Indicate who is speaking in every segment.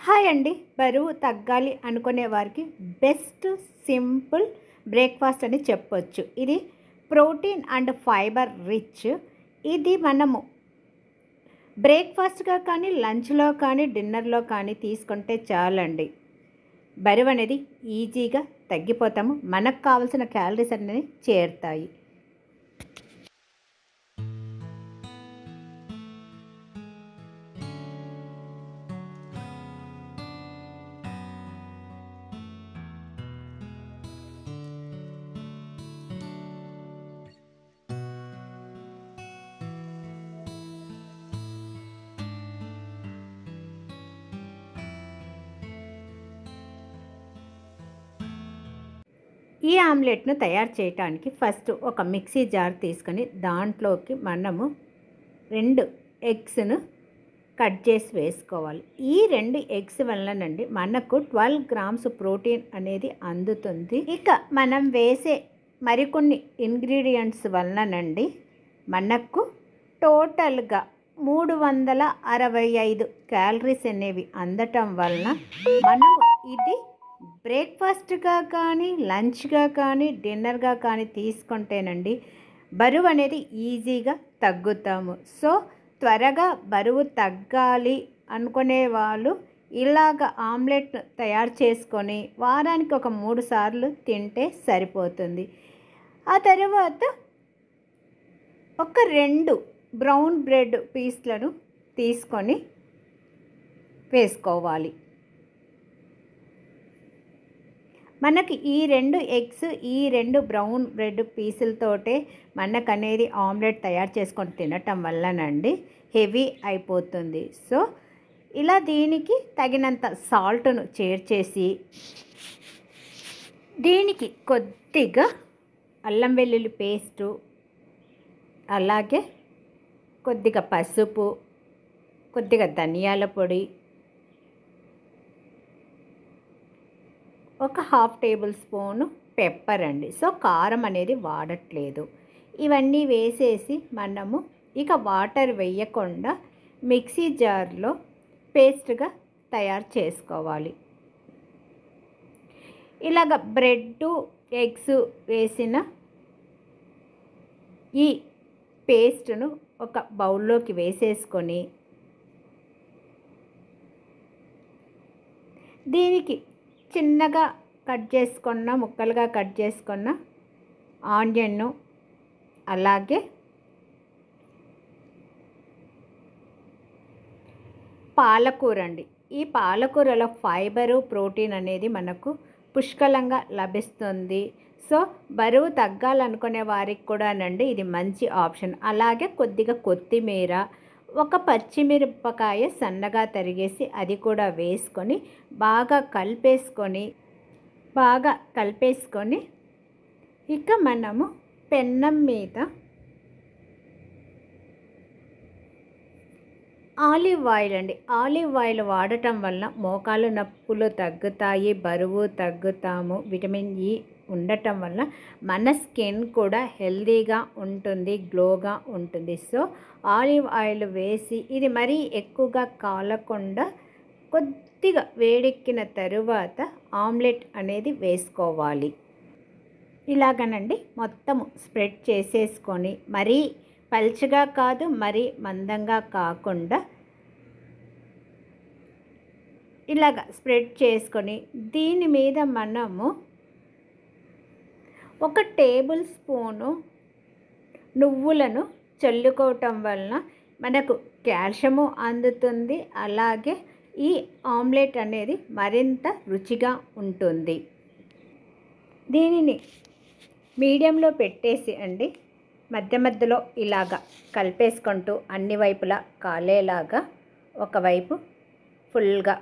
Speaker 1: Hi అండి. బరువు తగ్గాలి అనుకునే వారికి బెస్ట్ సింపుల్ బ్రేక్‌ఫాస్ట్ అని చెప్పొచ్చు. ఇది ప్రోటీన్ అండ్ ఫైబర్ రిచ్. ఇది మనము బ్రేక్‌ఫాస్ట్‌గా కానీ, లంచ్‌లో కానీ, డిన్నర్‌లో కానీ తీసుకుంటే చాలండి. బరువనేది ఈజీగా తగ్గిపోతాము. మనకు కావాల్సిన క్యాలరీస్ అనేవి చేరుతాయి. ఈ ఆమ్లెట్‌ను తయారు చేయటానికి ఫస్ట్ ఒక మిక్సీ జార్ తీసుకొని దాంట్లోకి మనము 2 ఎగ్స్‌ను కట్ చేసి వేసుకోవాలి. ఈ 2 ఎగ్స్ వల్లనండి మనకు 12 గ్రామ్స్ ప్రోటీన్ అనేది అందుతుంది. ఇక మనం వేసే మరికొన్ని ఇంగ్రీడియంట్స్ వల్లనండి మనకు టోటల్‌గా 365 క్యాలరీస్ అనేవి అందటం వలన మనము ఇది బ్రేక్‌ఫాస్ట్‌గా కానీ, లంచ్‌గా కానీ, డిన్నర్‌గా కానీ తీసుకుంటేనండి బరువు అనేది ఈజీగా తగ్గుతాము. సో త్వరగా బరువు తగ్గాలి అనుకునే వాళ్ళు ఇలాగ ఆమ్లెట్ తయారు చేసుకొని వారానికి ఒక 3 సార్లు తింటే సరిపోతుంది. ఆ తర్వాత ఒక 2 బ్రౌన్ బ్రెడ్ పీస్‌లను తీసుకొని వేసుకోవాలి. మనకి ఈ 2 ఎగ్స్, ఈ 2 బ్రౌన్ బ్రెడ్ పీసులతోటే మనకనేది ఆమ్లెట్ తయారు చేసుకొని తినటం వల్లనండి హెవీ అయిపోతుంది. సో ఇలా దీనికి తగినంత సాల్ట్‌ను చేర్చేసి దీనికి కొద్దిగా అల్లం వెల్లుల్లి పేస్టు, అలాగే కొద్దిగా పసుపు, కొద్దిగా ధనియాల పొడి, ఒక హాఫ్ టేబుల్ స్పూను పెప్పర్ అండి. సో కారం అనేది వాడట్లేదు. ఇవన్నీ వేసేసి మనము ఇక వాటర్ వేయకుండా మిక్సీ జార్లో పేస్ట్‌గా తయారు చేసుకోవాలి. ఇలాగ బ్రెడ్డు, ఎగ్స్ వేసిన ఈ పేస్ట్‌ను ఒక బౌల్లోకి వేసేసుకొని దీనికి చిన్నగా కట్ చేసుకున్న ముక్కలుగా కట్ చేసుకున్న ఆనియన్ను, అలాగే పాలకూర అండి. ఈ పాలకూరలో ఫైబరు, ప్రోటీన్ అనేది మనకు పుష్కలంగా లభిస్తుంది. సో బరువు తగ్గాలనుకునే వారికి కూడానండి ఇది మంచి ఆప్షన్. అలాగే కొద్దిగా కొత్తిమీర, ఒక పచ్చిమిరపకాయ సన్నగా తరిగేసి అది కూడా వేసుకొని బాగా కలిపేసుకొని ఇక మనము పెన్నం మీద ఆలివ్ ఆయిల్ అండి. ఆలివ్ ఆయిల్ వాడటం వలన మోకాలు నొప్పులు తగ్గుతాయి, బరువు తగ్గుతాము. విటమిన్ ఇ ఉండటం వల్ల మన స్కిన్ కూడా హెల్తీగా ఉంటుంది, గ్లోగా ఉంటుంది. సో ఆలివ్ ఆయిల్ వేసి ఇది మరీ ఎక్కువగా కాలకుండా కొద్దిగా వేడెక్కిన తరువాత ఆమ్లెట్ అనేది వేసుకోవాలి. ఇలాగనండి మొత్తము స్ప్రెడ్ చేసేసుకొని మరీ పల్చగా కాదు, మరీ మందంగా కాకుండా ఇలాగ స్ప్రెడ్ చేసుకొని దీని మీద మనము ఒక టేబుల్ స్పూను నువ్వులను చల్లుకోవటం వలన మనకు కాల్షియము అందుతుంది. అలాగే ఈ ఆమ్లెట్ అనేది మరింత రుచిగా ఉంటుంది. దీనిని మీడియంలో పెట్టేసి అండి మధ్య మధ్యలో ఇలాగ కలిపేసుకుంటూ అన్ని వైపులా కాలేలాగా ఒకవైపు ఫుల్గా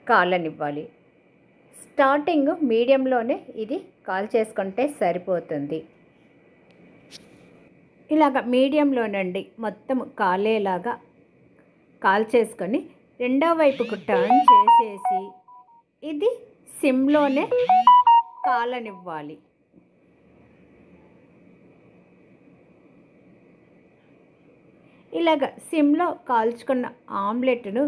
Speaker 1: కాలనివ్వాలి. స్టార్టింగ్ మీడియంలోనే ఇది కాల్ చేసుకుంటే సరిపోతుంది. ఇలాగ మీడియంలోనండి మొత్తం కాలేలాగా కాల్ చేసుకొని రెండో వైపుకు టర్న్ చేసేసి ఇది సిమ్లోనే కాలనివ్వాలి. ఇలాగ సిమ్లో కాల్చుకున్న ఆమ్లెట్ను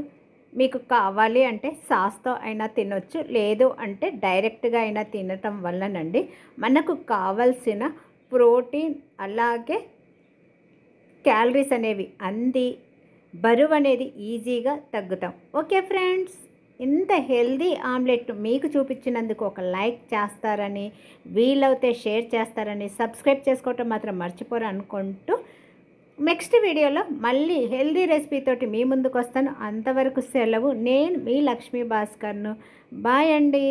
Speaker 1: మీకు కావాలి అంటే సాస్తో అయినా తినొచ్చు, లేదు అంటే డైరెక్ట్గా అయినా తినటం వల్లనండి మనకు కావలసిన ప్రోటీన్ అలాగే క్యాలరీస్ అనేవి అంది బరువు అనేది ఈజీగా తగ్గుతాం. ఓకే ఫ్రెండ్స్, ఇంత హెల్దీ ఆమ్లెట్ మీకు చూపించినందుకు ఒక లైక్ చేస్తారని, వీలవుతే షేర్ చేస్తారని, సబ్స్క్రైబ్ చేసుకోవటం మాత్రం మర్చిపోరు అనుకుంటూ నెక్స్ట్ వీడియోలో మళ్ళీ హెల్దీ రెసిపీతోటి మీ ముందుకు వస్తాను. అంతవరకు సెలవు. నేను మీ లక్ష్మీ భాస్కర్ను. బాయ్ అండి.